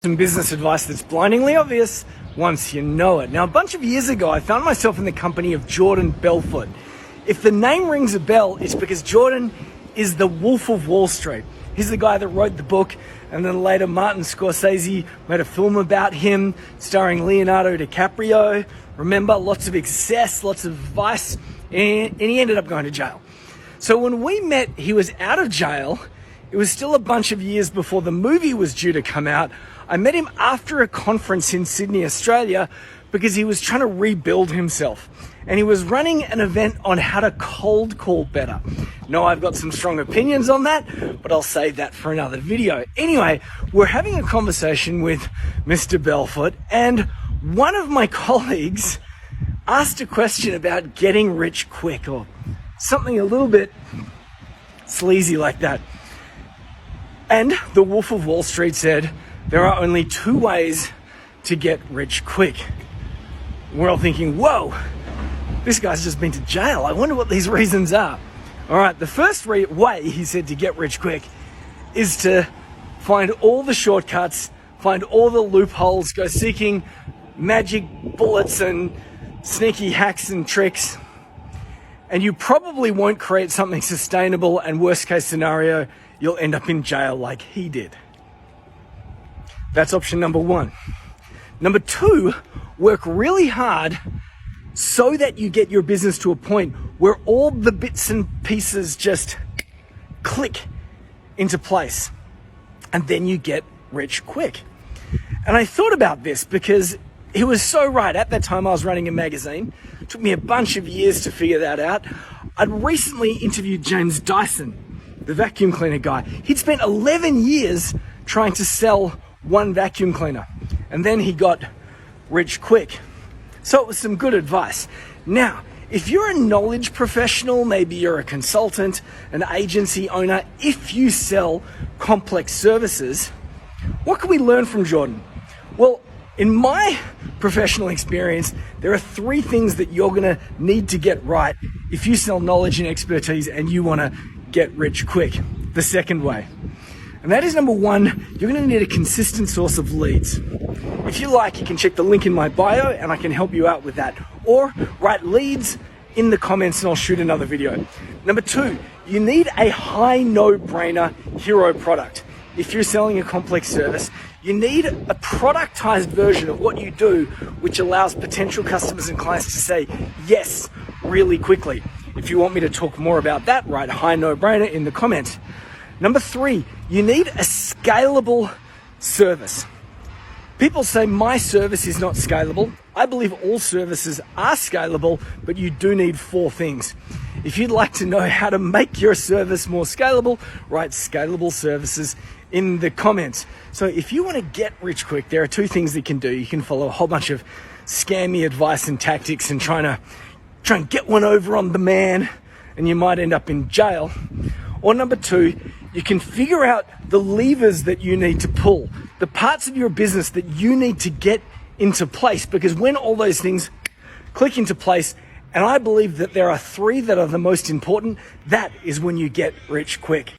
Some business advice that's blindingly obvious once you know it. Now, a bunch of years ago, I found myself in the company of Jordan Belfort. If the name rings a bell, it's because Jordan is the Wolf of Wall Street. He's the guy that wrote the book, and then later Martin Scorsese made a film about him, starring Leonardo DiCaprio. Remember, lots of excess, lots of vice, and he ended up going to jail. So when we met, he was out of jail. It was still a bunch of years before the movie was due to come out. I met him after a conference in Sydney, Australia, because he was trying to rebuild himself. And he was running an event on how to cold call better. No, I've got some strong opinions on that, but I'll save that for another video. Anyway, we're having a conversation with Mr. Belfort, and one of my colleagues asked a question about getting rich quick, or something a little bit sleazy like that. And the Wolf of Wall Street said, there are only two ways to get rich quick. We're all thinking, whoa, this guy's just been to jail. I wonder what these reasons are. All right, the first way, he said, to get rich quick is to find all the shortcuts, find all the loopholes, go seeking magic bullets and sneaky hacks and tricks. And you probably won't create something sustainable, and worst case scenario, you'll end up in jail like he did. That's option number one. Number two, work really hard so that you get your business to a point where all the bits and pieces just click into place, and then you get rich quick. And I thought about this because he was so right. At that time, I was running a magazine. It took me a bunch of years to figure that out. I'd recently interviewed James Dyson, the vacuum cleaner guy. He'd spent 11 years trying to sell one vacuum cleaner, and then he got rich quick. So it was some good advice. Now, if you're a knowledge professional, maybe you're a consultant, an agency owner, if you sell complex services, what can we learn from Jordan? Well, in my professional experience, there are three things that you're going to need to get right if you sell knowledge and expertise and you want to get rich quick. The second way. And that is, number one, you're going to need a consistent source of leads. If you like, you can check the link in my bio and I can help you out with that. Or write leads in the comments and I'll shoot another video. Number two, you need a high no-brainer hero product. If you're selling a complex service, you need a productized version of what you do, which allows potential customers and clients to say yes really quickly. If you want me to talk more about that, write high no-brainer in the comments. Number three, you need a scalable service. People say my service is not scalable. I believe all services are scalable, but you do need four things. If you'd like to know how to make your service more scalable, write scalable services in the comments. So if you want to get rich quick, there are two things that you can do. You can follow a whole bunch of scammy advice and tactics and try and get one over on the man, and you might end up in jail. Or number two, you can figure out the levers that you need to pull, the parts of your business that you need to get into place, because when all those things click into place, and I believe that there are three that are the most important, that is when you get rich quick.